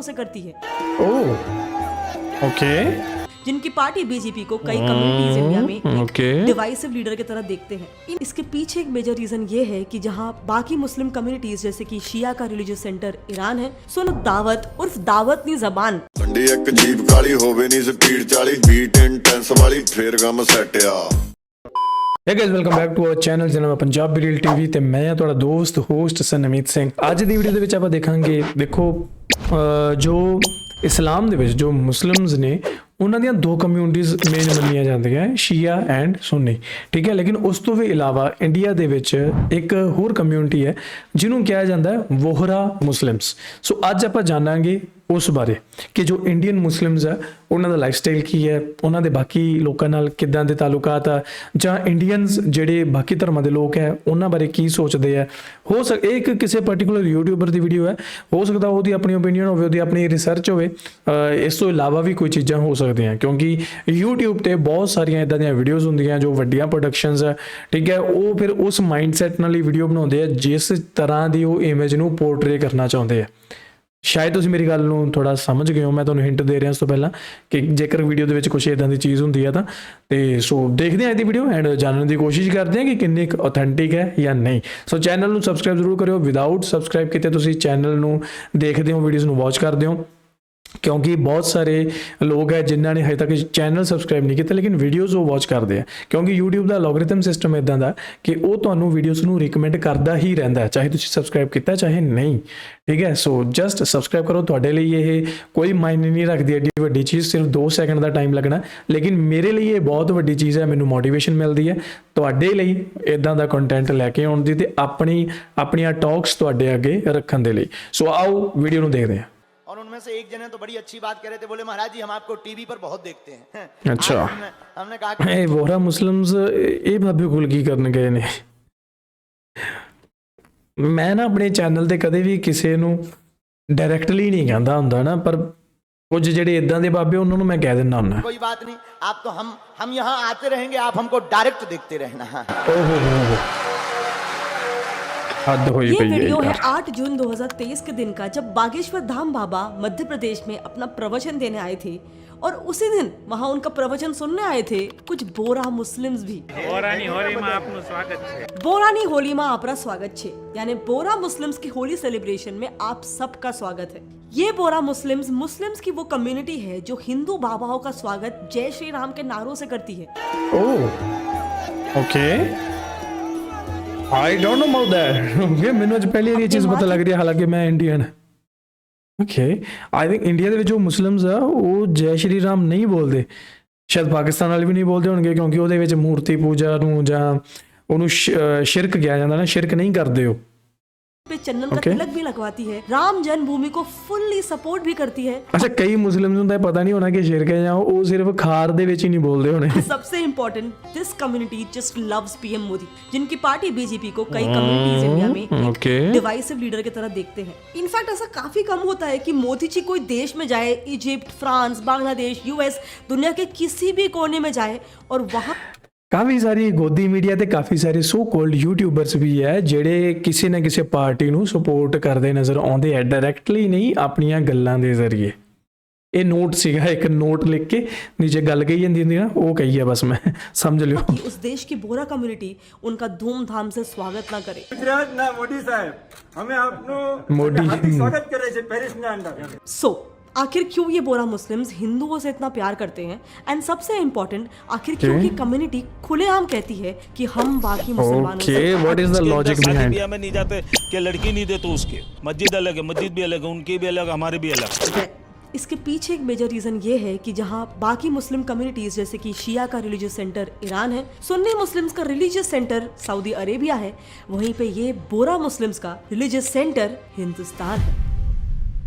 से करती है। Oh, okay. जिनकी पार्टी बीजेपी को कई कम्युनिटीज इंडिया में एक डिवाइसिव लीडर की तरह देखते हैं। इसके पीछे एक मेजर रीजन ये है कि जहां बाकी मुस्लिम कम्युनिटीज जैसे कि शिया का रिलीजियस सेंटर ईरान है, सुन दावत उर्फ दावत नी जबान एक जीप काली होवे नी स्पीड 40 बीट इंटेंस वाली फिर गम सेट आ। Hey guys, welcome back to our channel ਜਿਹਨਾਂ ਮੈਂ ਪੰਜਾਬੀ ਰੀਲ ਟੀਵੀ ਤੇ ਮੈਂ ਹਾਂ ਤੁਹਾਡਾ ਦੋਸਤ ਹੋਸਟ ਸਨਮੀਤ ਸਿੰਘ। ਅੱਜ ਦੀ ਵੀਡੀਓ ਦੇ ਵਿੱਚ ਆਪਾਂ ਦੇਖਾਂਗੇ, ਦੇਖੋ ਜੋ ਇਸਲਾਮ ਦੇ ਵਿੱਚ ਜੋ ਮੁਸਲਿਮਸ ਨੇ ਉਹਨਾਂ ਦੀਆਂ ਦੋ ਕਮਿਊਨਿਟੀਜ਼ ਮੇਨ ਮੰਨੀਆਂ ਜਾਂਦੀਆਂ, ਸ਼ੀਆ ਐਂਡ ਸੁੰਨੀ, ਠੀਕ ਹੈ। ਲੇਕਿਨ ਉਸ ਤੋਂ ਵੀ ਇਲਾਵਾ ਇੰਡੀਆ ਦੇ ਵਿੱਚ ਇੱਕ ਹੋਰ ਕਮਿਊਨਿਟੀ ਹੈ ਜਿਹਨੂੰ ਕਿਹਾ ਜਾਂਦਾ ਹੈ ਵੋਹਰਾ ਮੁਸਲਿਮਸ। ਸੋ ਅੱਜ ਆਪਾਂ ਜਾਣਾਂਗੇ ਉਸ ਬਾਰੇ ਕਿ ਜੋ ਇੰਡੀਅਨ ਮੁਸਲਿਮਸ ਆ ਉਹਨਾਂ ਦਾ ਲਾਈਫ ਸਟਾਈਲ ਕੀ ਹੈ, ਉਹਨਾਂ ਦੇ ਬਾਕੀ ਲੋਕਾਂ ਨਾਲ ਕਿੱਦਾਂ ਦੇ ਤਾਲੁਕਾਤ ਆ, ਜਾਂ ਇੰਡੀਅਨਸ ਜਿਹੜੇ ਬਾਕੀ ਧਰਮਾਂ ਦੇ ਲੋਕ ਹੈ ਉਹਨਾਂ ਬਾਰੇ ਕੀ ਸੋਚਦੇ ਆ। ਹੋ ਸਕਦਾ ਇਹ ਇੱਕ ਕਿਸੇ ਪਰਟੀਕੂਲਰ ਯੂਟਿਊਬਰ ਦੀ ਵੀਡੀਓ ਹੈ, ਹੋ ਸਕਦਾ ਉਹਦੀ ਆਪਣੀ ਓਪੀਨੀਅਨ ਹੋਵੇ, ਉਹਦੀ ਆਪਣੀ ਰਿਸਰਚ ਹੋਵੇ, ਇਸ ਤੋਂ ਇਲਾਵਾ ਵੀ ਕੋਈ ਚੀਜ਼ਾਂ ਹੋ ਸਕਦੀਆਂ, ਕਿਉਂਕਿ YouTube ਤੇ ਬਹੁਤ ਸਾਰੀਆਂ ਇਦਾਂ ਦੀਆਂ ਵੀਡੀਓਜ਼ ਹੁੰਦੀਆਂ ਜੋ ਵੱਡੀਆਂ ਪ੍ਰੋਡਕਸ਼ਨਸ ਆ, ਠੀਕ ਹੈ। ਉਹ ਫਿਰ ਉਸ ਮਾਈਂਡਸੈਟ ਨਾਲ ਹੀ ਵੀਡੀਓ ਬਣਾਉਂਦੇ ਆ ਜਿਸ ਤਰ੍ਹਾਂ ਦੀ ਉਹ ਇਮੇਜ ਨੂੰ ਪੋਰਟਰੇ ਕਰਨਾ ਚਾਹੁੰਦੇ ਆ। ਸ਼ਾਇਦ ਤੁਸੀਂ ਮੇਰੀ ਗੱਲ ਨੂੰ ਥੋੜਾ ਸਮਝ ਗਏ ਹੋ, ਮੈਂ ਤੁਹਾਨੂੰ ਹਿੰਟ ਦੇ ਰਿਹਾ ਇਸ ਤੋਂ ਪਹਿਲਾਂ ਕਿ ਜੇਕਰ ਵੀਡੀਓ ਦੇ ਵਿੱਚ ਕੁਝ ਇਦਾਂ ਦੀ ਚੀਜ਼ ਹੁੰਦੀ ਆ ਤਾਂ ਤੇ ਸੋ ਦੇਖਦੇ ਹਾਂ ਇਹਦੀ ਵੀਡੀਓ ਐਂਡ ਜਾਣਨ ਦੀ ਕੋਸ਼ਿਸ਼ ਕਰਦੇ ਹਾਂ ਕਿ ਕਿੰਨੀ ਆਥੈਂਟਿਕ ਹੈ ਜਾਂ ਨਹੀਂ। ਸੋ ਚੈਨਲ ਨੂੰ ਸਬਸਕ੍ਰਾਈਬ ਜ਼ਰੂਰ ਕਰਿਓ। ਵਿਦਆਊਟ ਸਬਸਕ੍ਰਾਈਬ ਕੀਤੇ ਤੁਸੀਂ ਚੈਨਲ ਨੂੰ ਦੇਖਦੇ ਹੋ, ਵੀਡੀਓਜ਼ ਨੂੰ ਵਾਚ ਕਰਦੇ ਹੋ, ਕਿਉਂਕਿ ਬਹੁਤ ਸਾਰੇ ਲੋਕ ਹੈ ਜਿਨ੍ਹਾਂ ਨੇ ਹਜੇ ਤੱਕ ਚੈਨਲ ਸਬਸਕ੍ਰਾਈਬ ਨਹੀਂ ਕੀਤਾ ਲੇਕਿਨ ਵੀਡੀਓਜ਼ ਉਹ ਵਾਚ ਕਰਦੇ ਆ, ਕਿਉਂਕਿ YouTube ਦਾ ਐਲਗੋਰਿਥਮ ਸਿਸਟਮ ਇਦਾਂ ਦਾ ਕਿ ਉਹ ਤੁਹਾਨੂੰ ਵੀਡੀਓਜ਼ ਨੂੰ ਰਿਕਮੈਂਡ ਕਰਦਾ ਹੀ ਰਹਿੰਦਾ, ਚਾਹੇ ਤੁਸੀਂ ਸਬਸਕ੍ਰਾਈਬ ਕੀਤਾ ਚਾਹੇ ਨਹੀਂ, ਠੀਕ ਹੈ। ਸੋ ਜਸਟ ਸਬਸਕ੍ਰਾਈਬ ਕਰੋ। ਤੁਹਾਡੇ ਲਈ ਇਹ ਕੋਈ ਮਾਇਨੇ ਨਹੀਂ ਰੱਖਦੀ ਐਡੀ ਵੱਡੀ ਚੀਜ਼, ਸਿਰਫ 2 ਸੈਕਿੰਡ ਦਾ ਟਾਈਮ ਲੱਗਣਾ, ਲੇਕਿਨ ਮੇਰੇ ਲਈ ਇਹ ਬਹੁਤ ਵੱਡੀ ਚੀਜ਼ ਹੈ। ਮੈਨੂੰ ਮੋਟੀਵੇਸ਼ਨ ਮਿਲਦੀ ਹੈ ਤੁਹਾਡੇ ਲਈ ਇਦਾਂ ਦਾ ਕੰਟੈਂਟ ਲੈ ਕੇ ਆਉਣ ਦੀ ਤੇ ਆਪਣੀਆਂ ਟਾਕਸ ਤੁਹਾਡੇ ਅੱਗੇ ਰੱਖਣ ਦੇ ਲਈ। ਸੋ ਆਓ ਵੀਡੀਓ ਨੂੰ ਦੇਖਦੇ ਹਾਂ। और उनमें से एक जने तो बड़ी अच्छी बात कह रहे थे, बोले महाराज जी हम आपको टीवी पर बहुत देखते हैं। अच्छा, हमने कहा कि ਇਹ ਵੋਹਰਾ ਮੁਸਲਿਮਸ ਇਹ ਬਾਬੇ ਕੋਲ ਕੀ ਕਰਨ ਗਏ ਨੇ? ਮੈਂ ਨਾ ਆਪਣੇ ਚੈਨਲ ਤੇ ਕਦੇ ਵੀ ਕਿਸੇ ਨੂੰ ਡਾਇਰੈਕਟਲੀ ਨਹੀਂ ਕਹਿੰਦਾ ਹੁੰਦਾ ਨਾ, ਪਰ ਕੁਝ ਜਿਹੜੇ ਇਦਾਂ ਦੇ ਬਾਬੇ ਉਹਨਾਂ ਨੂੰ ਮੈਂ ਕਹਿ ਦਿੰਦਾ ਹੁੰਦਾ। कोई बात नहीं, आप तो हम यहाँ आते रहेंगे, आप हमको डायरेक्ट देखते रहना। ओहो, हद हुई ये पई वीडियो है यार। 8 जून 2023 के दिन का, जब बागेश्वर धाम बाबा मध्य प्रदेश में अपना प्रवचन देने आए थे और उसी दिन वहां उनका प्रवचन सुनने आए थे कुछ बोरा मुस्लिम्स भी। બોરાની હોળીમાં આપનું સ્વાગત છે। बोरानी होली में आपका स्वागत छे, यानी बोरा मुस्लिम्स की होली सेलिब्रेशन में आप सबका स्वागत है। ये बोरा मुस्लिम्स की वो कम्युनिटी है जो हिंदू बाबाओं का स्वागत जय श्री राम के नारों से करती है। Oh, okay, I don't know about that. Okay, ਮੈਨੂੰ ਅੱਜ ਪਹਿਲੀ ਵਾਰ ਇਹ ਚੀਜ਼ ਪਤਾ ਲੱਗ ਰਹੀ ਹੈ, ਹਾਲਾਂਕਿ ਮੈਂ Indian. Okay, I think India ਦੇ ਵਿੱਚ ਜੋ ਮੁਸਲਿਮਸ ਆ ਉਹ ਜੈ ਸ਼੍ਰੀ ਰਾਮ ਨਹੀਂ ਬੋਲਦੇ, ਸ਼ਾਇਦ ਪਾਕਿਸਤਾਨ ਵਾਲੇ ਵੀ ਨਹੀਂ ਬੋਲਦੇ ਹੋਣਗੇ, ਕਿਉਂਕਿ ਉਹਦੇ ਵਿੱਚ ਮੂਰਤੀ ਪੂਜਾ ਨੂੰ ਜਾਂ ਉਹਨੂੰ ਸ਼ਿਰਕ ਕਿਹਾ ਜਾਂਦਾ ਨਾ, ਸ਼ਿਰਕ ਨਹੀਂ ਕਰਦੇ ਉਹ। पे चंदन का तिलक भी लगवाती है, राम जन्मभूमि को फुल्ली सपोर्ट भी करती है। अच्छा, कई मुस्लिम्स ਨੂੰ ਤਾਂ ਪਤਾ ਨਹੀਂ ਹੋਣਾ ਕਿ ਸ਼ਿਰਕ ਹੈ, ਜਾਂ ਉਹ ਸਿਰਫ ਖਾਰ ਦੇ ਵਿੱਚ ਹੀ ਨਹੀਂ ਬੋਲਦੇ ਹੋਣੇ। सबसे important, this community just loves PM Modi, जिनकी पार्टी बीजेपी को कई कम्युनिटीज इंडिया में एक डिवाइसिव लीडर की तरह देखते हैं। इनफैक्ट ऐसा काफी कम होता है कि मोदी जी कोई देश में जाए, इजिप्ट, फ्रांस, बांग्लादेश, यूएस, दुनिया के किसी भी कोने में जाए और वहां ਕਾਫੀ ਸਾਰੀ ਗੋਦੀ ਮੀਡੀਆ ਤੇ ਕਾਫੀ ਸਾਰੇ ਸੋ ਕੋਲਡ ਯੂਟਿਊਬਰਸ ਵੀ ਹੈ ਜਿਹੜੇ ਕਿਸੇ ਨਾ ਕਿਸੇ ਪਾਰਟੀ ਨੂੰ ਸਪੋਰਟ ਕਰਦੇ ਨਜ਼ਰ ਆਉਂਦੇ ਹੈ, ਡਾਇਰੈਕਟਲੀ ਨਹੀਂ, ਆਪਣੀਆਂ ਗੱਲਾਂ ਦੇ ਜ਼ਰੀਏ। ਇਹ ਨੋਟ ਸੀਗਾ, ਇੱਕ ਨੋਟ ਲਿਖ ਕੇ ਨੀਚੇ ਗੱਲ ਕਹੀ ਜਾਂਦੀ ਹੁੰਦੀ ਨਾ, ਉਹ ਕਹੀ ਹੈ, ਬਸ ਮੈਂ ਸਮਝ ਲਿਓ। उस देश की बोरा कम्युनिटी उनका धूमधाम से स्वागत ना करे। गुजरात ना मोदी साहब हमें आपनो मोदी हार्दिक स्वागत करे છે પેરિસના અંદર। सो आखिर क्यों ये बोरा मुस्लिम्स हिंदुओं से इतना प्यार करते हैं, एंड सबसे इम्पोर्टेंट, आखिर क्यों ये कम्युनिटी खुलेआम कहती है कि हम बाकी मुसलमानों से okay, what is the logic शादी बिहाइंड? ब्याह में नहीं जाते कि लड़की नहीं दे तो उसके, मस्जिद अलग है, मस्जिद भी अलग है, उनकी भी अलग, हमारी भी अलग है। इसके पीछे एक मेजर रीजन ये है कि जहां बाकी मुस्लिम कम्युनिटीज जैसे कि शिया का रिलीजियस सेंटर ईरान है, सुन्नी मुस्लिम्स का रिलीजियस सेंटर सऊदी अरेबिया है, वहीं पे ये बोरा मुस्लिम्स का रिलीजियस सेंटर हिंदुस्तान है।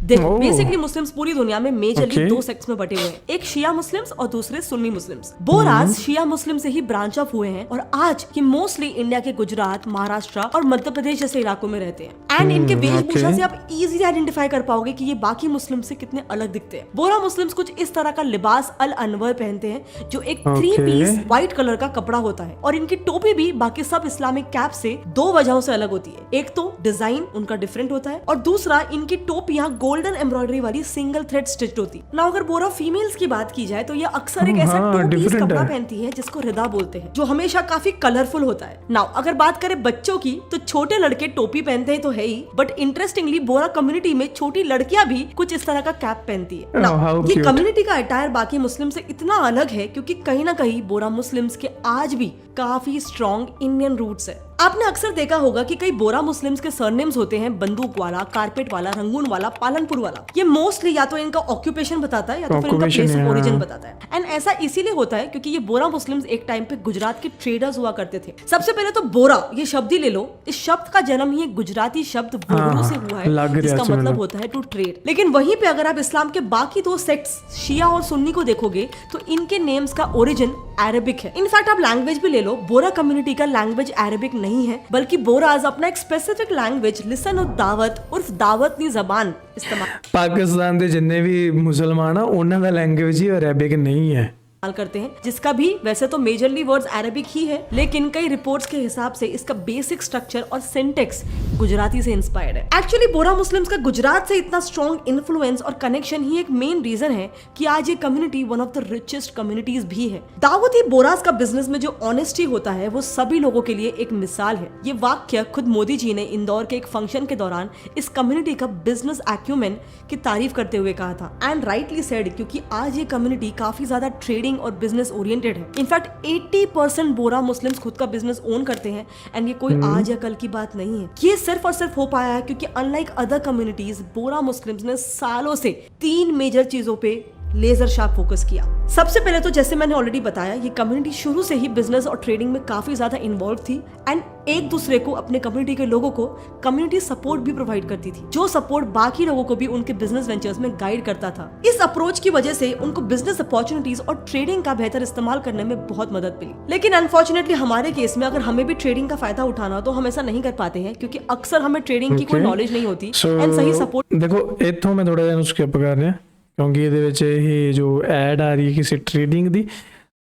देखो, बेसिकली मुस्लिम्स पूरी दुनिया में मेजरली दो सेक्ट्स में बटे हुए हैं, एक शिया मुस्लिम्स और दूसरे सुन्नी मुस्लिम्स। बोराज शिया मुस्लिम से ही ब्रांच ऑफ हुए हैं और आज ये मोस्टली इंडिया के गुजरात, महाराष्ट्र और मध्य प्रदेश जैसे इलाकों में रहते हैं। एंड इनके वेशभूषा से आप इजीली आइडेंटिफाई कर पाओगे कि ये बाकी मुस्लिम से कितने अलग दिखते हैं। बोरा मुस्लिम्स कुछ इस तरह का लिबास अल अनवर पहनते हैं जो एक 3 पीस व्हाइट कलर का कपड़ा होता है, और इनकी टोपी भी बाकी सब इस्लामिक कैप से 2 वजहों से अलग होती है। एक तो डिजाइन उनका डिफरेंट होता है और दूसरा इनकी टोपियां गोल्डन एम्ब्रॉयडरी वाली सिंगल थ्रेड स्टिच होती। ना अगर बोरा फीमेल्स की बात की जाए तो ये अक्सर एक ऐसा हाँ, टू पीस different कपड़ा है। पहनती है जिसको रिदा बोलते हैं, जो हमेशा काफी कलरफुल होता है। नाउ अगर बात करें बच्चों की तो छोटे लड़के टोपी पहनते हैं तो है ही, बट इंटरेस्टिंगली बोरा कम्युनिटी में छोटी लड़कियां भी कुछ इस तरह का कैप पहनती है। Now, how ये cute. कम्युनिटी का अटायर बाकी मुस्लिम से इतना अलग है क्योंकि कहीं ना कहीं बोरा मुस्लिम्स के आज भी काफी स्ट्रॉन्ग इंडियन रूट्स है। आपने अक्सर देखा होगा कि कई बोरा मुस्लिम्स के सरनेम्स होते हैं बंदूक वाला, कारपेट वाला, रंगून वाला, पालनपुर वाला। ये मोस्टली या तो इनका ऑक्यूपेशन बताता है या तो फिर इनका Occupation प्लेस ऑफ है, ओरिजिन हाँ। बताता है। एंड ऐसा इसीलिए होता है क्योंकि ये बोरा मुस्लिम्स एक टाइम पे गुजरात के ट्रेडर्स हुआ करते थे। सबसे पहले तो बोरा ये शब्द ही ले लो, इस शब्द का जन्म ही एक गुजराती शब्द बोरो से हुआ लग है रहा जिसका है मतलब सुनने। होता है टू ट्रेड। लेकिन वहीं पे अगर आप इस्लाम के बाकी दो सेक्ट्स शिया और सुन्नी को देखोगे तो इनके नेम्स का ओरिजिन अरेबिक है। इनफैक्ट आप लैंग्वेज भी ले लो, बोरा कम्युनिटी का लैंग्वेज अरेबिक नहीं है बल्कि बोराज अपना एक स्पेसिफिक लैंग्वेज लिसन उद दावत उर्फ दावतनी जबान इस्तेमाल पाकिस्तान ਦੇ ਜਿੰਨੇ ਵੀ ਮੁਸਲਮਾਨ ਆ ਉਹਨਾਂ ਦਾ ਲੈਂਗੁਏਜ ਹੀ ਅਰੈਬਿਕ नहीं है। करते हैं, जिसका भी वैसे तो मेजरली वर्ड्स अरेबिक ही है, लेकिन कई रिपोर्ट्स के हिसाब से इसका बेसिक स्ट्रक्चर और सिंटेक्स गुजराती से इंस्पायर्ड है। एक्चुअली बोरा मुस्लिम्स का गुजरात से इतना स्ट्रॉन्ग इन्फ्लुएंस और कनेक्शन ही एक मेन रीजन है कि आज ये community one of the richest communities भी है। दावती बोरास का बिजनेस में जो ऑनेस्टी होता है वो सभी लोगों के लिए एक मिसाल है। ये वाक्य खुद मोदी जी ने इंदौर के एक फंक्शन के दौरान इस कम्युनिटी का बिजनेस एक्यूमेन की तारीफ करते हुए कहा था। एंड राइटली सेड, क्योंकि आज ये कम्युनिटी काफी ज्यादा ट्रेडिंग और बिजनेस ओरिएंटेड है। इनफैक्ट 80% बोरा मुस्लिम्स खुद का बिजनेस ओन करते हैं एंड ये कोई आज या कल की बात नहीं है। ये सिर्फ और सिर्फ हो पाया है क्योंकि अनलाइक अदर कम्युनिटीज बोरा मुस्लिम्स ने सालों से 3 मेजर चीजों पे लेजर शार्प फोकस किया। सबसे पहले तो जैसे मैंने ऑलरेडी बताया, ये कम्युनिटी शुरू से ही बिजनेस और ट्रेडिंग में काफी ज्यादा इन्वॉल्व थी एंड एक दूसरे को, अपने कम्युनिटी के लोगों को कम्युनिटी सपोर्ट भी प्रोवाइड करती थी, जो सपोर्ट बाकी लोगों को भी उनके बिजनेस वेंचर्स में गाइड करता था। इस अप्रोच की वजह से उनको बिजनेस अपॉर्चुनिटीज और ट्रेडिंग का बेहतर इस्तेमाल करने में बहुत मदद मिली। लेकिन अनफॉर्चुनेटली हमारे केस में अगर हमें भी ट्रेडिंग का फायदा उठाना तो हम ऐसा नहीं कर पाते हैं क्योंकि अक्सर हमें ट्रेडिंग की कोई नॉलेज नहीं होती एंड सही सपोर्ट। देखो ਇੱਥੋਂ ਮੈਂ ਥੋੜਾ ਜਿਹਾ ਸਕਿਪ ਕਰ ਰਿਹਾ ਕਿਉਂਕਿ ਇਹਦੇ ਵਿੱਚ ਇਹ ਜੋ ਐਡ ਆ ਰਹੀ ਹੈ ਕਿਸੇ ਟ੍ਰੇਡਿੰਗ ਦੀ।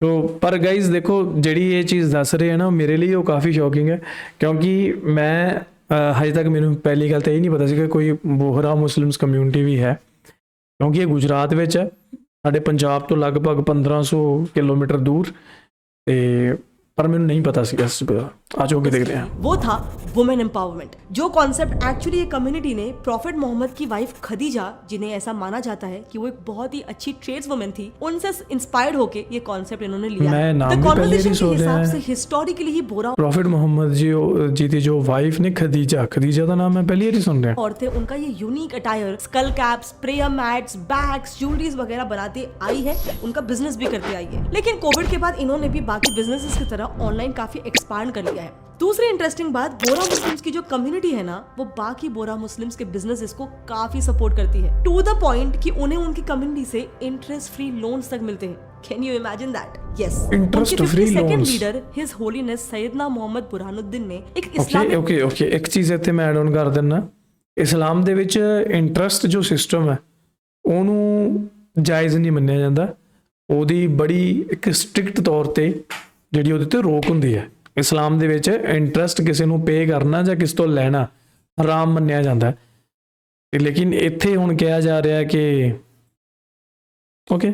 तो पर गाइज देखो ਜਿਹੜੀ ਇਹ ਚੀਜ਼ ਦੱਸ ਰਹੇ ਆ ਨਾ, ਮੇਰੇ ਲਈ ਉਹ ਕਾਫੀ ਸ਼ੌਕਿੰਗ ਹੈ ਕਿਉਂਕਿ ਮੈਂ ਹਜੇ ਤੱਕ ਮੈਨੂੰ ਪਹਿਲੀ ਗੱਲ ਤਾਂ ਇਹ ਨਹੀਂ ਪਤਾ ਸੀ ਕਿ ਕੋਈ ਬੋਹਰਾ ਮੁਸਲਿਮਸ ਕਮਿਊਨਿਟੀ ਵੀ ਹੈ, ਕਿਉਂਕਿ ਇਹ ਗੁਜਰਾਤ ਵਿੱਚ ਹੈ, ਸਾਡੇ ਪੰਜਾਬ ਤੋਂ ਲਗਭਗ 1500 किलोमीटर दूर। ਤੇ पर मैंने नहीं पता सी। आज होके देखते हैं। वो था वुमेन एम्पावरमेंट, जो कॉन्सेप्ट एक्चुअली ये कम्युनिटी ने प्रॉफिट मोहम्मद की वाइफ खदीजा, जिन्हें ऐसा माना जाता है कि वो एक बहुत ही अच्छी ट्रेड्स वुमेन थी, उनसे इंस्पायर्ड होके ये कॉन्सेप्ट इन्होंने लिया। मैं नाम The भी पहले conversation नहीं के सुन रहा हिसाब है। से हिस्टोरिकली ही बोरा प्रॉफिट मोहम्मद जी थी जो वाइफ ने खदीजा का नाम मैं पहली बार सुन रहा। औरतें उनका ये unique attire, skull caps, prayer mats, bags, jewelleries वगैरह बनाते आई है, उनका बिजनेस भी करते आई है। लेकिन कोविड के बाद इन्होंने भी बाकी बिजनेसेस की तरह ऑनलाइन काफी एक्सपांड कर लिया है। दूसरी इंटरेस्टिंग बात, बोरा मुस्लिम्स की जो कम्युनिटी है ना, वो बाकी बोरा मुस्लिम्स के बिजनेसेस को काफी सपोर्ट करती है, टू द पॉइंट कि उन्हें उनकी कम्युनिटी से इंटरेस्ट फ्री लोन्स तक मिलते हैं। Can you imagine that? Yes, Interest free loans। Leader his holiness Syedna Mohammed Burhanuddin ने एक इस्लामिक ਓਕੇ ਇੱਕ ਚੀਜ਼ ਇੱਥੇ ਮੈਂ ਐਡ ਆਨ ਕਰ ਦਿੰਦਾ। ਇਸਲਾਮ ਦੇ ਵਿੱਚ ਇੰਟਰਸਟ ਜੋ ਸਿਸਟਮ ਹੈ ਉਹਨੂੰ ਜਾਇਜ਼ ਨਹੀਂ ਮੰਨਿਆ ਜਾਂਦਾ, ਉਹਦੀ ਬੜੀ ਇੱਕ ਸਟ੍ਰਿਕਟ ਤੌਰ ਤੇ ਜਿਹੜੀ ਉਹਦੇ ਤੇ ਰੋਕ ਹੁੰਦੀ ਹੈ। ਇਸਲਾਮ ਦੇ ਵਿੱਚ ਇੰਟਰਸਟ ਕਿਸੇ ਨੂੰ ਪੇ ਕਰਨਾ ਜਾਂ ਕਿਸ ਤੋਂ ਲੈਣਾ ਹਰਾਮ ਮੰਨਿਆ ਜਾਂਦਾ ਹੈ, ਲੇਕਿਨ ਇੱਥੇ ਹੁਣ ਕਿਹਾ ਜਾ ਰਿਹਾ ਕਿ ਓਕੇ,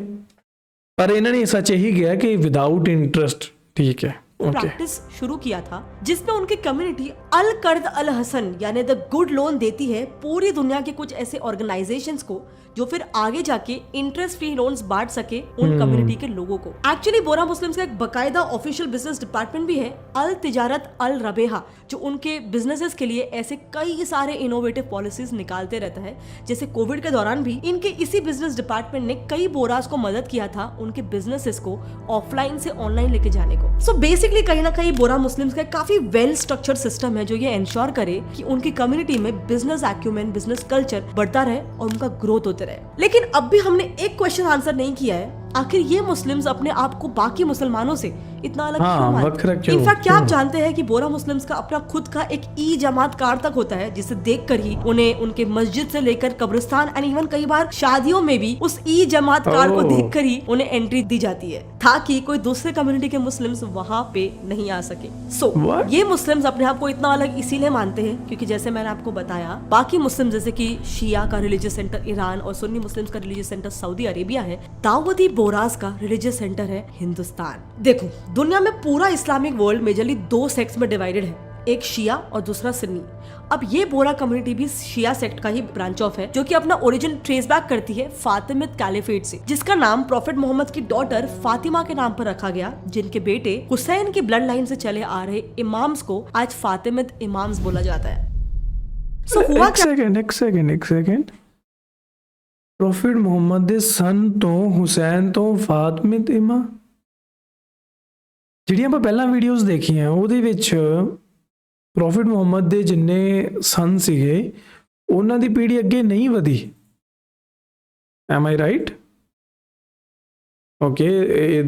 पर इन्होंने सच यही किया कि विदाउट इंटरेस्ट ठीक है। प्रैक्टिस शुरू किया था जिसमें उनकी कम्युनिटी अल कर्द अल हसन यानी द गुड लोन देती है पूरी दुनिया के कुछ ऐसे ऑर्गेनाइजेशंस को जो फिर आगे जाके इंटरेस्ट फ्री लोन्स बांट सके उन कम्युनिटी के लोगों को। एक्चुअली बोरा मुस्लिम्स का एक बकायदा ऑफिशियल बिजनेस डिपार्टमेंट भी है, अल तिजारत अल रबेहा, जो उनके बिजनेसेस के लिए ऐसे कई सारे इनोवेटिव पॉलिसीज निकालते रहता है। जैसे कोविड के दौरान भी इनके इसी बिजनेस डिपार्टमेंट ने कई बोरास को मदद किया था उनके बिजनेसेस को ऑफलाइन से ऑनलाइन लेके जाने को। सो बेसिकली कहीं ना कहीं बोरा मुस्लिम्स का काफी वेल स्ट्रक्चर्ड सिस्टम है जो ये इंश्योर करे कि उनकी कम्युनिटी में बिजनेस एक्यूमेन, बिजनेस कल्चर बढ़ता रहे और उनका ग्रोथ होते रहे। लेकिन अब भी हमने एक क्वेश्चन आंसर नहीं किया है, आखिर ये मुस्लिम्स अपने आप को बाकी मुसलमानों से इतना अलग हाँ, क्यों मानते वक्र हैं? क्यों? इनफैक्ट क्या आप क्यों? जानते हैं कि बोरा मुस्लिम्स का अपना खुद का एक ई जमात कार्ड तक होता है, जिसे देखकर ही उन्हें उनके मस्जिद से लेकर कब्रिस्तान एंड इवन कई बार शादियों में भी उस ई जमात कार्ड को ओह। देखकर ही उन्हें एंट्री दी जाती है, ताकि कोई दूसरे कम्युनिटी के मुस्लिम्स वहां पे नहीं आ सके। सो What? ये मुस्लिम्स अपने आप को इतना अलग इसीलिए मानते हैं क्योंकि जैसे मैंने आपको बताया, बाकी मुस्लिम जैसे कि शिया का रिलीजियस सेंटर ईरान और सुन्नी मुस्लिम्स का रिलीजियस सेंटर सऊदी अरेबिया है, दाऊदी बोरास का रिलीजियस सेंटर है हिंदुस्तान। देखो, दुनिया में पूरा इस्लामिक वर्ल्ड मेजरली 2 सेक्ट्स में डिवाइडेड है, एक शिया और दूसरा सुन्नी। अब ये बोरा कम्युनिटी भी शिया सेक्ट का ही ब्रांच ऑफ है, जो कि अपना ओरिजिन ट्रेस बैक करती है फातिमिद कैलिफेट से, जिसका नाम प्रॉफिट मोहम्मद की डॉटर फातिमा के नाम पर रखा गया, जिनके बेटे हुसैन की ब्लड लाइन से चले आ रहे इमाम्स को आज फातिमिद इमाम्स बोला जाता है। So, हुआ एक क्या? सेकंड ਪ੍ਰੋਫਿਟ ਮੁਹੰਮਦ ਦੇ ਸਨ ਤੋਂ ਹੁਸੈਨ ਤੋਂ ਫਾਤਿਮਾ ਇਮਾ, ਜਿਹੜੀਆਂ ਆਪਾਂ ਪਹਿਲਾਂ ਵੀਡੀਓਜ਼ ਦੇਖੀਆਂ ਉਹਦੇ ਵਿੱਚ ਪ੍ਰੋਫਿਟ ਮੁਹੰਮਦ ਦੇ ਜਿੰਨੇ ਸਨ ਸੀਗੇ ਉਹਨਾਂ ਦੀ ਪੀੜ੍ਹੀ ਅੱਗੇ ਨਹੀਂ ਵਧੀ। M I right? Okay,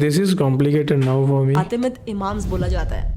this is complicated now for me. Fatimid imams बोला जाता है।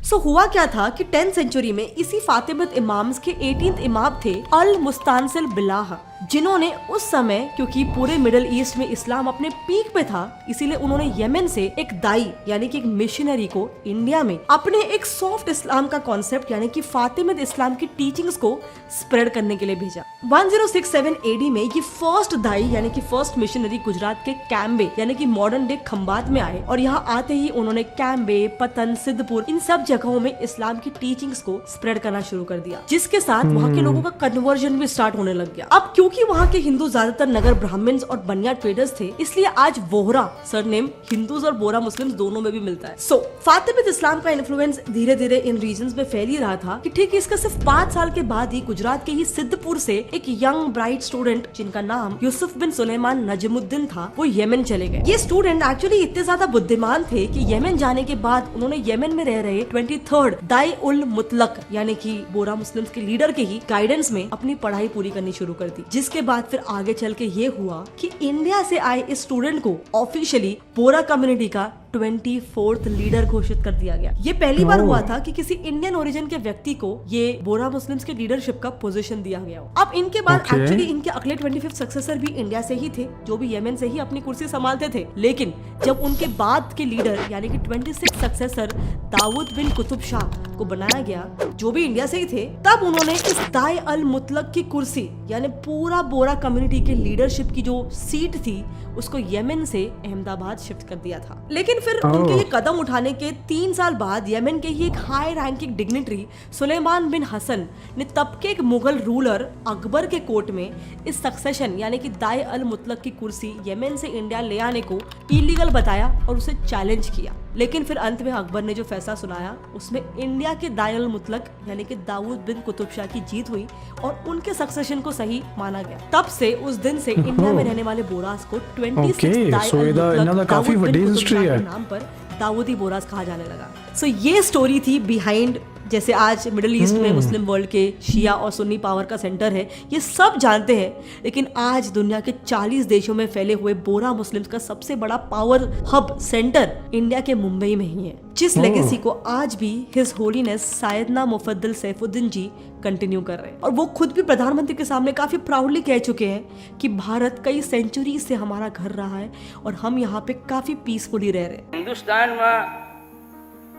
सो हुआ क्या था कि 10th सेंचुरी में इसी फातिमिद इमाम्स के 18th इमाम थे अल मुस्तानसिल बिलाह, जिन्होंने उस समय, क्योंकि पूरे मिडिल ईस्ट में इस्लाम अपने पीक पे था, इसीलिए उन्होंने यमन से एक दाई यानी कि एक मिशनरी को इंडिया में अपने एक सॉफ्ट इस्लाम का कॉन्सेप्ट यानी कि फातिमिद इस्लाम की टीचिंग्स को स्प्रेड करने के लिए भेजा। 1067 एडी में ये फर्स्ट दाई यानी कि फर्स्ट मिशनरी गुजरात के कैम्बे यानी कि मॉडर्न डे खंबात में आए और यहाँ आते ही उन्होंने कैम्बे, पतन, सिद्धपुर इन सब जगहों में इस्लाम की टीचिंग्स को स्प्रेड करना शुरू कर दिया, जिसके साथ वहाँ के लोगों का कन्वर्जन भी स्टार्ट होने लग गया। अब क्योंकि वहाँ के हिंदू ज्यादातर नगर ब्राह्मण्स और बनिया ट्रेडर्स थे, इसलिए आज वोहरा सरनेम हिंदूज और बोरा मुस्लिम्स दोनों में भी मिलता है। सो फातिमिद इस्लाम का इन्फ्लुएंस धीरे धीरे इन रीजन्स में फैल ही रहा था कि ठीक इसका सिर्फ 5 साल के बाद ही गुजरात के ही सिद्धपुर से एक यंग ब्राइट स्टूडेंट जिनका नाम यूसुफ बिन सुलेमान नजमुद्दीन था, वो यमन चले गए। ये स्टूडेंट एक्चुअली इतने ज्यादा बुद्धिमान थे कि यमन जाने के बाद उन्होंने यमन में रह रहे 23rd दाई उल मुतलक यानी कि बोरा मुस्लिम्स के लीडर के ही गाइडेंस में अपनी पढ़ाई पूरी करनी शुरू कर दी, जिसके बाद फिर आगे चल के ये हुआ कि इंडिया से आए इस स्टूडेंट को ऑफिशियली बोरा कम्युनिटी का 24th लीडर घोषित कर दिया गया। ये पहली बार हुआ था कि किसी इंडियन ओरिजिन के व्यक्ति को ये बोरा मुस्लिम्स के लीडरशिप का पोजीशन दिया गया हो। अब इनके बाद Okay. एक्चुअली इनके अगले 25th सक्सेसर भी इंडिया से ही थे, जो भी यमन से ही अपनी कुर्सी संभालते थे, लेकिन जब उनके बाद के लीडर यानी कि 26th सक्सेसर दाऊद बिन कुतुब शाह को बनाया गया, जो भी इंडिया से ही थे, तब उन्होंने इस दाई अल मुतलक की कुर्सी यानी पूरा बोरा कम्युनिटी के लीडरशिप की जो सीट थी उसको यमन से अहमदाबाद शिफ्ट कर दिया था। लेकिन फिर उनके ये कदम उठाने के 3 साल बाद यमन के ही एक हाई रैंकिंग डिग्निटरी सुलेमान बिन हसन ने तब के एक मुगल रूलर अकबर के कोर्ट में इस सक्सेशन यानी कि दाई अल मुतलक की कुर्सी यमन से इंडिया ले आने को इलीगल बताया और उसे चैलेंज किया। लेकिन फिर अंत में अकबर ने जो फैसला सुनाया उसमें इंडिया के दाई अल मुतलक यानी कि दाऊद बिन कुतुब शाह की जीत हुई और उनके सक्सेशन को सही माना गया। तब से उस दिन से इंडिया में रहने वाले बोरास को 26 दाई अल मुतलक काफी दाऊद बड़ी बिन कुतुब हिस्ट्री शाह है। के नाम पर दाऊदी बोरास कहा जाने लगा। सो ये स्टोरी थी बिहाइंड, जैसे आज मिडिल ईस्ट में मुस्लिम वर्ल्ड के शिया और सुन्नी पावर का सेंटर है, ये सब जानते हैं, लेकिन आज दुनिया के 40 देशों में फैले हुए बोरा मुस्लिम्स का सबसे बड़ा पावर हब सेंटर इंडिया के मुंबई में ही है, जिस लेगेसी को आज भी हिज होलीनेस सायदना मुफद्दल सैफुद्दीन जी कंटिन्यू कर रहे हैं। और वो खुद भी प्रधानमंत्री के सामने काफी प्राउडली कह चुके हैं कि भारत कई सेंचुरी से हमारा घर रहा है और हम यहाँ पे काफी पीसफुली रह रहे हैं। હિન્દુસ્તાનમાં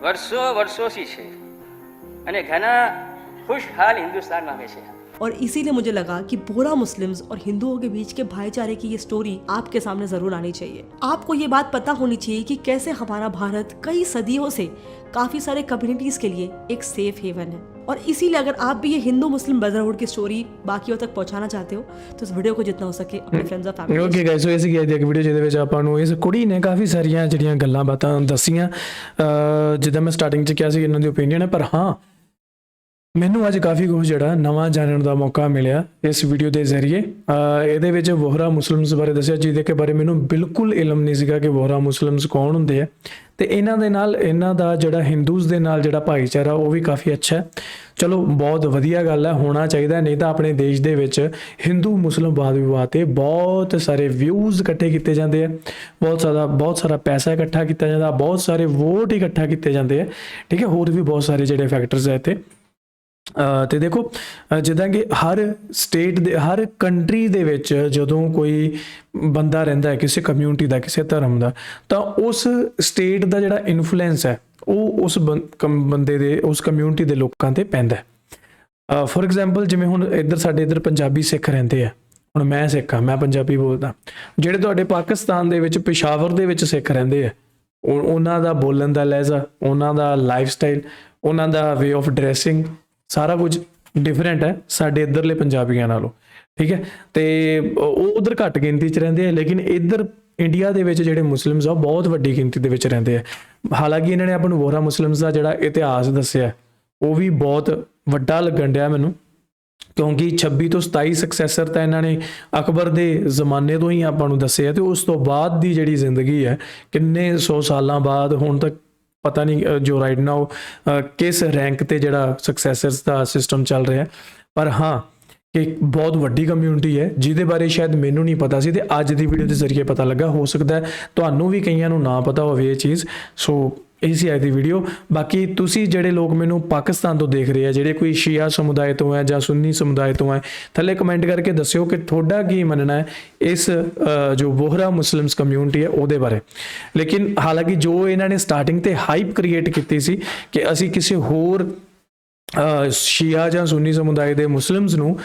વર્ષોથી છે અને ઘણા ખુશહાલ હિન્દુસ્તાનમાં રહે છે। और इसीलिए मुझे लगा कि बोरा मुस्लिम्स और हिंदुओं के बीच के भाईचारे की ये स्टोरी आपके सामने जरूर आनी चाहिए। आपको ये बात पता होनी चाहिए कि कैसे हमारा भारत कई सदियों से काफी सारे कम्युनिटीज के लिए एक सेफ हेवन है। और इसीलिए अगर आप भी ये हिंदू मुस्लिम ब्रदरहुड की स्टोरी बाकियों तक पहुंचाना चाहते हो तो इस वीडियो को जितना हो सके अपने फ्रेंड्स और फैमिली ਓਕੇ ਗਾਇਸ, ਸੋ ਇਹ ਸੀ ਅੱਜ ਦੀ ਵੀਡੀਓ ਜਿਹਦੇ ਵਿੱਚ ਆਪਾਂ ਨੂੰ ਇਸ ਕੁੜੀ ਨੇ ਕਾਫੀ ਸਾਰੀਆਂ ਜਿਹੜੀਆਂ ਗੱਲਾਂ ਬਾਤਾਂ ਦੱਸੀਆਂ। ਜਿੱਦਾਂ ਮੈਂ ਸਟਾਰਟਿੰਗ 'ਚ ਕਿਹਾ ਸੀ ਇਹਨਾਂ ਦੀ ਓਪੀਨੀਅਨ ਹੈ, ਪਰ ਹਾਂ ਮੈਨੂੰ ਅੱਜ ਕਾਫੀ ਕੁਝ ਜਿਹੜਾ ਨਵਾਂ ਜਾਣਨ ਦਾ ਮੌਕਾ ਮਿਲਿਆ ਇਸ ਵੀਡੀਓ ਦੇ ਜ਼ਰੀਏ। ਇਹਦੇ ਵਿੱਚ ਵੋਹਰਾ ਮੁਸਲਿਮਸ ਬਾਰੇ ਦੱਸਿਆ, ਜਿਹਦੇ ਕੇ ਬਾਰੇ ਮੈਨੂੰ ਬਿਲਕੁਲ ਇਲਮ ਨਹੀਂ ਸੀਗਾ ਕਿ ਵੋਹਰਾ ਮੁਸਲਿਮਸ ਕੌਣ ਹੁੰਦੇ ਆ। ਤੇ ਇਹਨਾਂ ਦਾ ਜਿਹੜਾ ਹਿੰਦੂਜ਼ ਦੇ ਨਾਲ ਜਿਹੜਾ ਭਾਈਚਾਰਾ ਉਹ ਵੀ ਕਾਫੀ ਅੱਛਾ ਹੈ। ਚਲੋ ਬਹੁਤ ਵਧੀਆ ਗੱਲ ਹੈ, ਹੋਣਾ ਚਾਹੀਦਾ, ਨਹੀਂ ਤਾਂ ਆਪਣੇ ਦੇਸ਼ ਦੇ ਵਿੱਚ ਹਿੰਦੂ ਮੁਸਲਿਮ ਵਾਦ ਵਿਵਾਦ ਤੇ ਬਹੁਤ ਸਾਰੇ ਵਿਊਜ਼ ਇਕੱਠੇ ਕੀਤੇ ਜਾਂਦੇ ਆ, ਬਹੁਤ ਸਾਰਾ ਪੈਸਾ ਇਕੱਠਾ ਕੀਤਾ ਜਾਂਦਾ, ਬਹੁਤ ਸਾਰੇ ਵੋਟ ਇਕੱਠਾ ਕੀਤੇ ਜਾਂਦੇ ਆ, ਠੀਕ ਹੈ। ਹੋਰ ਵੀ ਬਹੁਤ ਸਾਰੇ ਜਿਹੜੇ ਫੈਕਟਰਸ ਹੈ ਇੱਥੇ। ਤੇ ਦੇਖੋ ਜਿੱਦਾਂ ਕਿ ਹਰ ਸਟੇਟ ਦੇ ਹਰ ਕੰਟਰੀ ਦੇ ਵਿੱਚ ਜਦੋਂ ਕੋਈ ਬੰਦਾ ਰਹਿੰਦਾ ਹੈ ਕਿਸੇ ਕਮਿਊਨਿਟੀ ਦਾ, ਕਿਸੇ ਧਰਮ ਦਾ, ਤਾਂ ਉਸ ਸਟੇਟ ਦਾ ਜਿਹੜਾ ਇਨਫਲੂਐਂਸ ਹੈ ਉਹ ਉਸ ਬੰਦੇ ਦੇ, ਉਸ ਕਮਿਊਨਿਟੀ ਦੇ ਲੋਕਾਂ ਤੇ ਪੈਂਦਾ ਹੈ। ਫੋਰ ਐਗਜ਼ਾਮਪਲ ਜਿਵੇਂ ਹੁਣ ਸਾਡੇ ਇੱਧਰ ਪੰਜਾਬੀ ਸਿੱਖ ਰਹਿੰਦੇ ਆ, ਹੁਣ ਮੈਂ ਸਿੱਖ ਹਾਂ, ਮੈਂ ਪੰਜਾਬੀ ਬੋਲਦਾ। ਜਿਹੜੇ ਤੁਹਾਡੇ ਪਾਕਿਸਤਾਨ ਦੇ ਵਿੱਚ ਪਿਸ਼ਾਵਰ ਦੇ ਵਿੱਚ ਸਿੱਖ ਰਹਿੰਦੇ ਆ, ਉਹਨਾਂ ਦਾ ਬੋਲਣ ਦਾ ਲਹਿਜ਼ਾ, ਉਹਨਾਂ ਦਾ ਲਾਈਫ ਸਟਾਈਲ, ਉਹਨਾਂ ਦਾ ਵੇ ਆਫ ਡਰੈਸਿੰਗ ਸਾਰਾ ਕੁਝ ਡਿਫਰੈਂਟ ਹੈ ਸਾਡੇ ਇੱਧਰਲੇ ਪੰਜਾਬੀਆਂ ਨਾਲੋਂ, ਠੀਕ ਹੈ। ਤੇ ਉਹ ਉਧਰ ਘੱਟ ਗਿਣਤੀ 'ਚ ਰਹਿੰਦੇ ਆ, ਲੇਕਿਨ ਇੱਧਰ ਇੰਡੀਆ ਦੇ ਵਿੱਚ ਜਿਹੜੇ ਮੁਸਲਿਮਸ ਆ ਬਹੁਤ ਵੱਡੀ ਗਿਣਤੀ ਦੇ ਵਿੱਚ ਰਹਿੰਦੇ ਆ। ਹਾਲਾਂਕਿ ਇਹਨਾਂ ਨੇ ਆਪਾਂ ਨੂੰ ਵੋਹਰਾ ਮੁਸਲਿਮਸ ਦਾ ਜਿਹੜਾ ਇਤਿਹਾਸ ਦੱਸਿਆ ਉਹ ਵੀ ਬਹੁਤ ਵੱਡਾ ਲੱਗਣ ਡਿਆ ਮੈਨੂੰ, ਕਿਉਂਕਿ 26 ਤੋਂ 27 ਸਕਸੈਸਰ ਤਾਂ ਇਹਨਾਂ ਨੇ ਅਕਬਰ ਦੇ ਜ਼ਮਾਨੇ ਤੋਂ ਹੀ ਆਪਾਂ ਨੂੰ ਦੱਸੇ ਆ, ਤੇ ਉਸ ਤੋਂ ਬਾਅਦ ਦੀ ਜਿਹੜੀ ਜ਼ਿੰਦਗੀ ਹੈ ਕਿੰਨੇ 100 ਸਾਲਾਂ ਬਾਅਦ ਹੁਣ ਤੱਕ ਪਤਾ ਨਹੀਂ ਜੋ ਰਾਈਟ ਨਾਓ ਕਿਸ ਰੈਂਕ ਤੇ ਜਿਹੜਾ ਸਕਸੈਸਰਸ ਦਾ ਸਿਸਟਮ ਚੱਲ ਰਿਹਾ, ਪਰ ਹਾਂ ਕਿ ਬਹੁਤ ਵੱਡੀ ਕਮਿਊਨਿਟੀ ਹੈ ਜਿਹਦੇ ਬਾਰੇ ਸ਼ਾਇਦ ਮੈਨੂੰ ਨਹੀਂ ਪਤਾ ਸੀ ਤੇ ਅੱਜ ਦੀ ਵੀਡੀਓ ਦੇ ਜ਼ਰੀਏ ਪਤਾ ਲੱਗਾ। ਹੋ ਸਕਦਾ ਹੈ ਤੁਹਾਨੂੰ ਵੀ ਕਈਆਂ ਨੂੰ ਨਾ ਪਤਾ ਹੋਵੇ ਇਹ ਚੀਜ਼। ਸੋ ਇਹ ਸੀ ਅੱਜ ਦੀ ਵੀਡੀਓ। ਬਾਕੀ ਤੁਸੀਂ ਜਿਹੜੇ ਲੋਕ ਮੈਨੂੰ ਪਾਕਿਸਤਾਨ ਤੋਂ ਦੇਖ ਰਹੇ ਆ, ਜਿਹੜੇ ਕੋਈ ਸ਼ੀਆ ਸਮੁਦਾਇ ਤੋਂ ਹੈ ਜਾਂ ਸੁੰਨੀ ਸਮੁਦਾਇ ਤੋਂ ਹੈ, ਥੱਲੇ ਕਮੈਂਟ ਕਰਕੇ ਦੱਸਿਓ ਕਿ ਤੁਹਾਡਾ ਕੀ ਮੰਨਣਾ ਹੈ ਇਸ ਜੋ ਵੋਹਰਾ ਮੁਸਲਿਮਸ ਕਮਿਊਨਿਟੀ ਹੈ ਉਹਦੇ ਬਾਰੇ। ਲੇਕਿਨ ਹਾਲਾਂਕਿ ਜੋ ਇਹਨਾਂ ਨੇ ਸਟਾਰਟਿੰਗ ਤੇ ਹਾਈਪ ਕ੍ਰੀਏਟ ਕੀਤੀ ਸੀ ਕਿ ਅਸੀਂ ਕਿਸੇ ਹੋਰ ਸ਼ੀਆ ਜਾਂ ਸੁੰਨੀ ਸਮੁਦਾਇ ਦੇ ਮੁਸਲਿਮਸ ਨੂੰ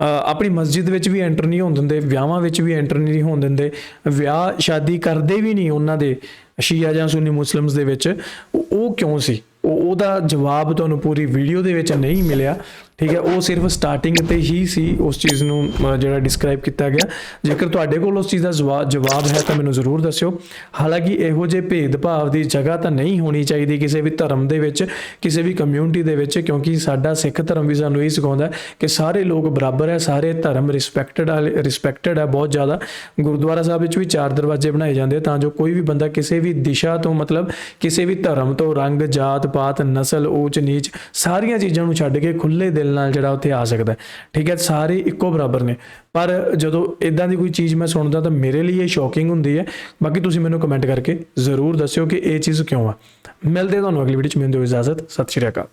ਆਪਣੀ ਮਸਜਿਦ ਵਿੱਚ ਵੀ ਐਂਟਰ ਨਹੀਂ ਹੋਣ ਦਿੰਦੇ, ਵਿਆਹਾਂ ਵਿੱਚ ਵੀ ਐਂਟਰ ਨਹੀਂ ਹੋਣ ਦਿੰਦੇ, ਵਿਆਹ ਸ਼ਾਦੀ ਕਰਦੇ ਵੀ ਨਹੀਂ ਉਹਨਾਂ ਦੇ ਸ਼ੀਆ ਜਾਂ ਸੁੰਨੀ ਮੁਸਲਿਮਸ ਦੇ ਵਿੱਚ, ਉਹ ਕਿਉਂ ਸੀ? ਉਹਦਾ ਜਵਾਬ ਤੁਹਾਨੂੰ ਪੂਰੀ ਵੀਡੀਓ ਦੇ ਵਿੱਚ ਨਹੀਂ ਮਿਲਿਆ, ਠੀਕ ਹੈ। ਉਹ ਸਿਰਫ ਸਟਾਰਟਿੰਗ ਤੇ ਹੀ ਸੀ ਉਸ ਚੀਜ਼ ਨੂੰ ਜਿਹੜਾ ਡਿਸਕ੍ਰਾਈਬ ਕੀਤਾ ਗਿਆ। ਜੇਕਰ ਤੁਹਾਡੇ ਕੋਲ ਉਸ ਚੀਜ਼ ਦਾ ਜਵਾਬ ਹੈ ਤਾਂ ਮੈਨੂੰ ਜ਼ਰੂਰ ਦੱਸਿਓ। ਹਾਲਾਂਕਿ ਇਹੋ ਜਿਹੇ ਭੇਦਭਾਵ ਦੀ ਜਗ੍ਹਾ ਤਾਂ ਨਹੀਂ ਹੋਣੀ ਚਾਹੀਦੀ ਕਿਸੇ ਵੀ ਧਰਮ ਦੇ ਵਿੱਚ, ਕਿਸੇ ਵੀ ਕਮਿਊਨਿਟੀ ਦੇ ਵਿੱਚ, ਕਿਉਂਕਿ ਸਾਡਾ ਸਿੱਖ ਧਰਮ ਵੀ ਸਾਨੂੰ ਇਹ ਸਿਖਾਉਂਦਾ ਕਿ ਸਾਰੇ ਲੋਕ ਬਰਾਬਰ ਹੈ, ਸਾਰੇ ਧਰਮ ਰਿਸਪੈਕਟਡ ਹੈ ਬਹੁਤ ਜ਼ਿਆਦਾ। ਗੁਰਦੁਆਰਾ ਸਾਹਿਬ ਵਿੱਚ ਵੀ 4 ਦਰਵਾਜ਼ੇ ਬਣਾਏ ਜਾਂਦੇ ਤਾਂ ਜੋ ਕੋਈ ਵੀ ਬੰਦਾ ਕਿਸੇ ਵੀ ਦਿਸ਼ਾ ਤੋਂ, ਮਤਲਬ ਕਿਸੇ ਵੀ ਧਰਮ ਤੋਂ, ਰੰਗ, ਜਾਤ ਪਾਤ, ਨਸਲ, ਊਚ ਨੀਚ, ਸਾਰੀਆਂ ਚੀਜ਼ਾਂ ਨੂੰ ਛੱਡ ਕੇ ਖੁੱਲੇ ਦਿਲ ਨਾਲ ਜਿਹੜਾ ਉੱਥੇ ਆ ਸਕਦਾ, ਠੀਕ ਹੈ। ਸਾਰੇ ਇੱਕੋ ਬਰਾਬਰ ਨੇ। ਪਰ ਜਦੋਂ ਇਦਾਂ ਦੀ ਕੋਈ ਚੀਜ਼ ਮੈਂ ਸੁਣਦਾ ਤਾਂ ਮੇਰੇ ਲਈ ਇਹ ਸ਼ੌਕਿੰਗ ਹੁੰਦੀ ਹੈ। ਬਾਕੀ ਤੁਸੀਂ ਮੈਨੂੰ ਕਮੈਂਟ ਕਰਕੇ ਜ਼ਰੂਰ ਦੱਸਿਓ ਕਿ ਇਹ ਚੀਜ਼ ਕਿਉਂ ਆ। ਮਿਲਦੇ ਤੁਹਾਨੂੰ ਅਗਲੀ ਵੀਡੀਓ 'ਚ, ਮੈਨੂੰ ਦਿਓ ਇਜਾਜ਼ਤ। ਸਤਿ ਸ਼੍ਰੀ ਅਕਾਲ।